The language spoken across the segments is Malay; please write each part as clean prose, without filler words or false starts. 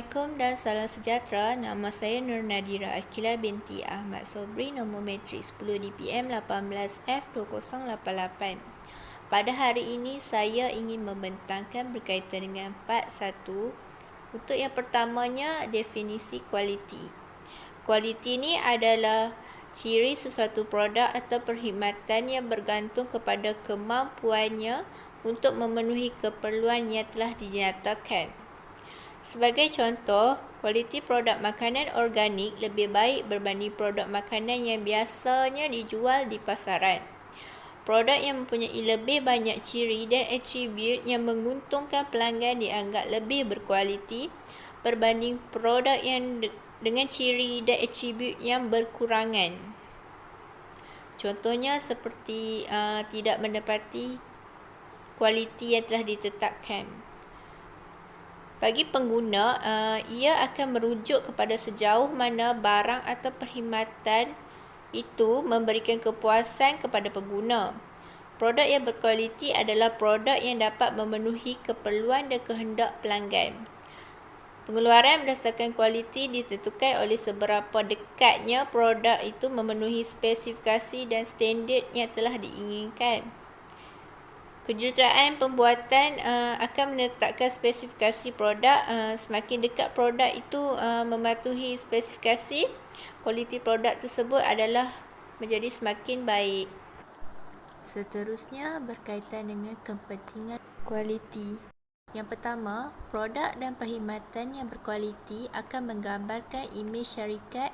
Assalamualaikum dan salam sejahtera. Nama saya Nur Nadira Akila binti Ahmad Sobri, nombor matrik 10 DPM 18F2088. Pada hari ini saya ingin membentangkan berkaitan dengan part 1. Untuk yang pertamanya, definisi kualiti. Kualiti ini adalah ciri sesuatu produk atau perkhidmatan yang bergantung kepada kemampuannya untuk memenuhi keperluan yang telah dinyatakan. Sebagai contoh, kualiti produk makanan organik lebih baik berbanding produk makanan yang biasanya dijual di pasaran. Produk yang mempunyai lebih banyak ciri dan atribut yang menguntungkan pelanggan dianggap lebih berkualiti berbanding produk yang dengan ciri dan atribut yang berkurangan. Contohnya seperti tidak mendapati kualiti yang telah ditetapkan. Bagi pengguna, ia akan merujuk kepada sejauh mana barang atau perkhidmatan itu memberikan kepuasan kepada pengguna. Produk yang berkualiti adalah produk yang dapat memenuhi keperluan dan kehendak pelanggan. Pengeluaran berdasarkan kualiti ditentukan oleh seberapa dekatnya produk itu memenuhi spesifikasi dan standard yang telah diinginkan. Kejuruteraan pembuatan akan menetapkan spesifikasi produk. Semakin dekat produk itu mematuhi spesifikasi, kualiti produk tersebut adalah menjadi semakin baik. Seterusnya berkaitan dengan kepentingan kualiti. Yang pertama, produk dan perkhidmatan yang berkualiti akan menggambarkan imej syarikat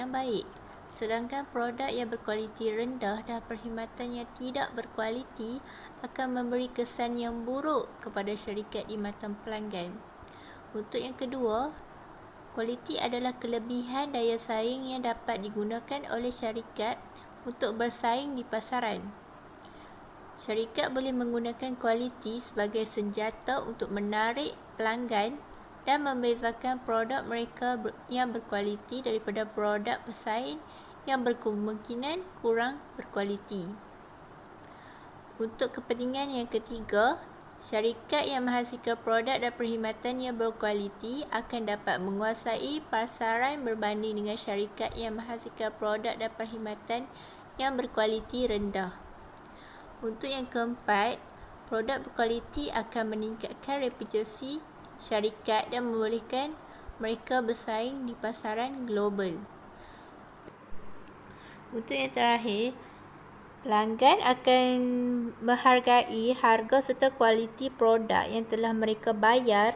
yang baik. Sedangkan produk yang berkualiti rendah dan perkhidmatan yang tidak berkualiti akan memberi kesan yang buruk kepada syarikat di mata pelanggan. Untuk yang kedua, kualiti adalah kelebihan daya saing yang dapat digunakan oleh syarikat untuk bersaing di pasaran. Syarikat boleh menggunakan kualiti sebagai senjata untuk menarik pelanggan dan membezakan produk mereka yang berkualiti daripada produk pesaing yang berkemungkinan kurang berkualiti. Untuk kepentingan yang ketiga, syarikat yang menghasilkan produk dan perkhidmatan yang berkualiti akan dapat menguasai pasaran berbanding dengan syarikat yang menghasilkan produk dan perkhidmatan yang berkualiti rendah. Untuk yang keempat, produk berkualiti akan meningkatkan reputasi syarikat dan membolehkan mereka bersaing di pasaran global. Untuk yang terakhir, pelanggan akan menghargai harga serta kualiti produk yang telah mereka bayar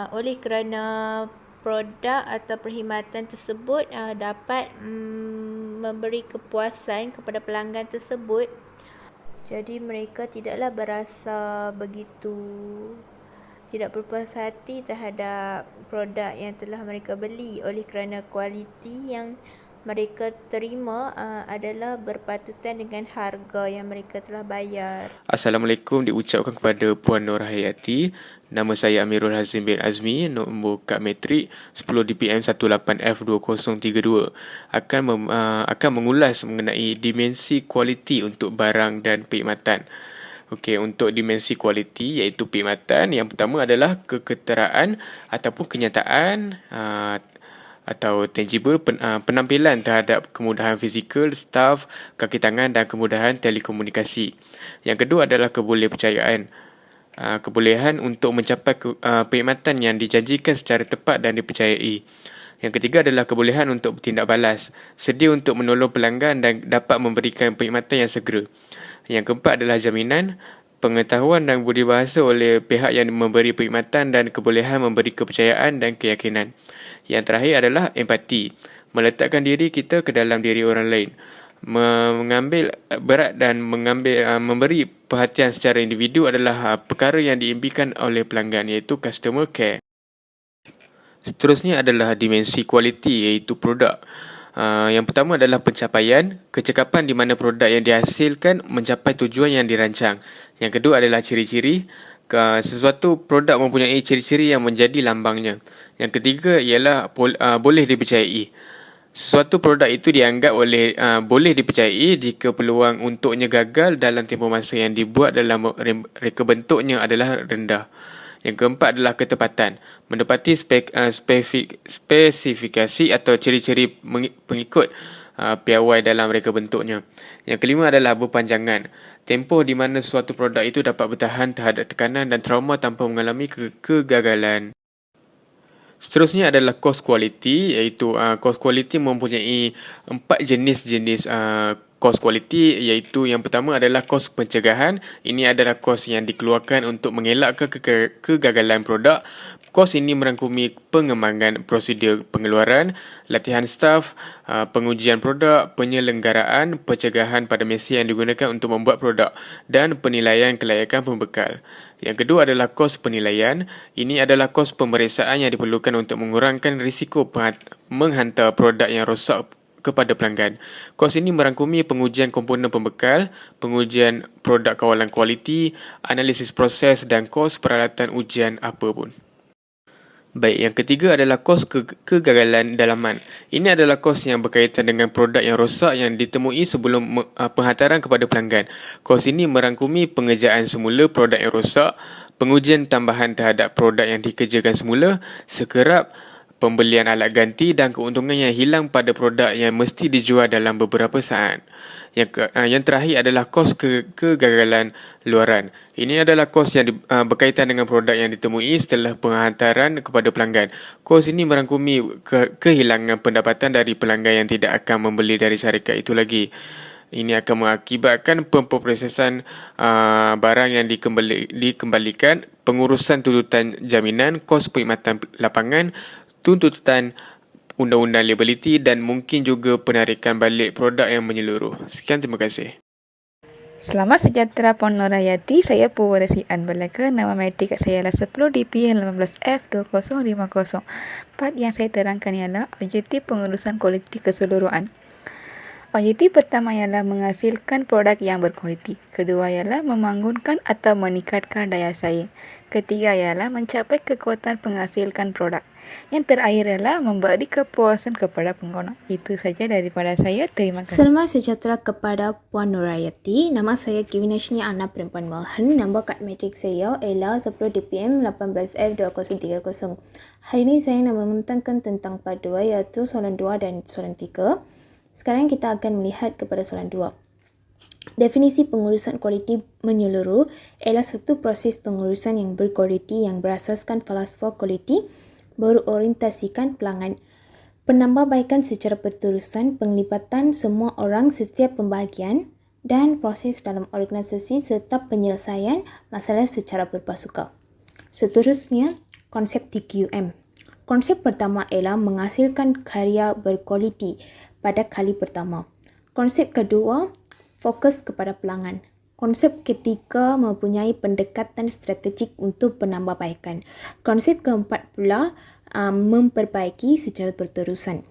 oleh kerana produk atau perkhidmatan tersebut dapat memberi kepuasan kepada pelanggan tersebut. Jadi mereka tidaklah berasa begitu tidak berpuas hati terhadap produk yang telah mereka beli oleh kerana kualiti yang mereka terima adalah berpatutan dengan harga yang mereka telah bayar. Assalamualaikum diucapkan kepada Puan Nur Hayati. Nama saya Amirul Hazim bin Azmi, nombor kad matrik 10 DPM 18F2032. Akan mengulas mengenai dimensi kualiti untuk barang dan perkhidmatan. Okey, untuk dimensi kualiti iaitu perkhidmatan, yang pertama adalah keketeraan ataupun kenyataan atau tangible penampilan terhadap kemudahan fizikal, staf, kaki tangan dan kemudahan telekomunikasi. Yang kedua adalah kebolehpercayaan. Kebolehan untuk mencapai perkhidmatan yang dijanjikan secara tepat dan dipercayai. Yang ketiga adalah kebolehan untuk bertindak balas, sedia untuk menolong pelanggan dan dapat memberikan perkhidmatan yang segera. Yang keempat adalah jaminan, pengetahuan dan budi bahasa oleh pihak yang memberi perkhidmatan dan kebolehan memberi kepercayaan dan keyakinan. Yang terakhir adalah empati, meletakkan diri kita ke dalam diri orang lain, mengambil berat dan memberi perhatian secara individu adalah perkara yang diimpikan oleh pelanggan, iaitu customer care. Seterusnya adalah dimensi kualiti, iaitu produk. Yang pertama adalah pencapaian, kecekapan di mana produk yang dihasilkan mencapai tujuan yang dirancang. Yang kedua adalah ciri-ciri, sesuatu produk mempunyai ciri-ciri yang menjadi lambangnya. Yang ketiga ialah boleh dipercayai. Sesuatu produk itu dianggap boleh dipercayai jika peluang untuknya gagal dalam tempoh masa yang dibuat dalam reka bentuknya adalah rendah. Yang keempat adalah ketepatan. Mendapati spesifikasi atau ciri-ciri pengikut piawai dalam reka bentuknya. Yang kelima adalah berpanjangan. Tempoh di mana suatu produk itu dapat bertahan terhadap tekanan dan trauma tanpa mengalami kegagalan. Seterusnya adalah cost quality, iaitu cost quality mempunyai 4 jenis cost quality, iaitu yang pertama adalah kos pencegahan. Ini adalah kos yang dikeluarkan untuk mengelak kegagalan produk. Kos ini merangkumi pengembangan prosedur pengeluaran, latihan staf, pengujian produk, penyelenggaraan, pencegahan pada mesin yang digunakan untuk membuat produk dan penilaian kelayakan pembekal. Yang kedua adalah kos penilaian. Ini adalah kos pemeriksaan yang diperlukan untuk mengurangkan risiko menghantar produk yang rosak kepada pelanggan. Kos ini merangkumi pengujian komponen pembekal, pengujian produk kawalan kualiti, analisis proses dan kos peralatan ujian apa pun. Baik, yang ketiga adalah kos kegagalan dalaman. Ini adalah kos yang berkaitan dengan produk yang rosak yang ditemui sebelum penghantaran kepada pelanggan. Kos ini merangkumi pengerjaan semula produk yang rosak, pengujian tambahan terhadap produk yang dikerjakan semula, sekerap, pembelian alat ganti dan keuntungan yang hilang pada produk yang mesti dijual dalam beberapa saat. Yang terakhir adalah kos kegagalan luaran. Ini adalah kos yang berkaitan dengan produk yang ditemui setelah penghantaran kepada pelanggan. Kos ini merangkumi kehilangan pendapatan dari pelanggan yang tidak akan membeli dari syarikat itu lagi. Ini akan mengakibatkan pemprosesan barang yang dikembalikan, pengurusan tuntutan jaminan, kos perkhidmatan lapangan, tuntutan undang-undang liability dan mungkin juga penarikan balik produk yang menyeluruh. Sekian, terima kasih. Selamat sejahtera Puan Nurhayati. Saya Purwodasi Anbalaka. Nama matrik saya adalah 10 DPM 18F2050. Part yang saya terangkan ialah objektif pengurusan kualiti keseluruhan. Objektif pertama ialah menghasilkan produk yang berkualiti. Kedua ialah membangunkan atau meningkatkan daya saing. Ketiga ialah mencapai kekuatan menghasilkan produk. Yang terakhir adalah memberi kepuasan kepada pengguna. Itu saja daripada saya. Terima kasih. Selamat sejahtera kepada Puan Nurhayati. Nama saya Kivinashni Anna Perempuan Mohan. Nombor kad matrik saya ialah 10 DPM 18F2030. Hari ini saya nak membentangkan tentang part 2 iaitu soalan 2 dan soalan 3. Sekarang kita akan melihat kepada soalan 2. Definisi pengurusan kualiti menyeluruh ialah satu proses pengurusan yang berkualiti yang berasaskan falsafah kualiti berorientasikan pelanggan. Penambahbaikan secara berterusan, penglibatan semua orang setiap pembahagian dan proses dalam organisasi serta penyelesaian masalah secara berpasukan. Seterusnya, konsep TQM. Konsep pertama ialah menghasilkan karya berkualiti pada kali pertama. Konsep kedua, fokus kepada pelanggan. Konsep ketiga mempunyai pendekatan strategik untuk penambahbaikan. Konsep keempat pula memperbaiki secara berterusan.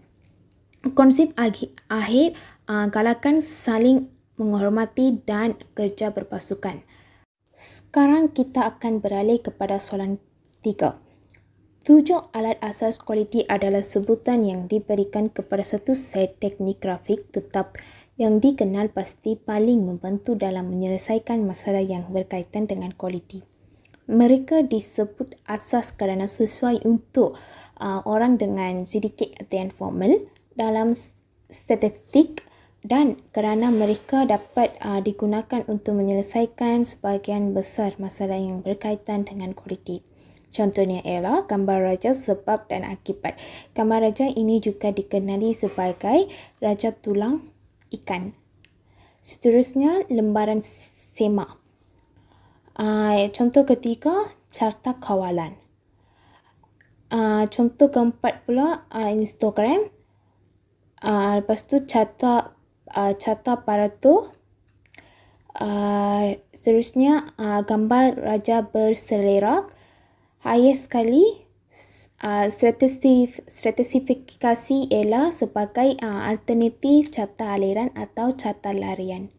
Konsep akhir galakan saling menghormati dan kerja berpasukan. Sekarang kita akan beralih kepada soalan 3. 7 alat asas kualiti adalah sebutan yang diberikan kepada satu set teknik grafik tetap yang dikenal pasti paling membantu dalam menyelesaikan masalah yang berkaitan dengan kualiti. Mereka disebut asas kerana sesuai untuk orang dengan sedikit artian formal dalam statistik dan kerana mereka dapat digunakan untuk menyelesaikan sebahagian besar masalah yang berkaitan dengan kualiti. Contohnya ialah gambar raja sebab dan akibat. Gambar raja ini juga dikenali sebagai raja tulang ikan. Seterusnya, lembaran SEMA. Contoh ketiga, carta kawalan. Contoh keempat pula, Instagram. Lepas tu, carta Pareto. Seterusnya, gambar raja berselera. Highest sekali, stratifikasi ialah sebagai alternatif carta aliran atau carta larian.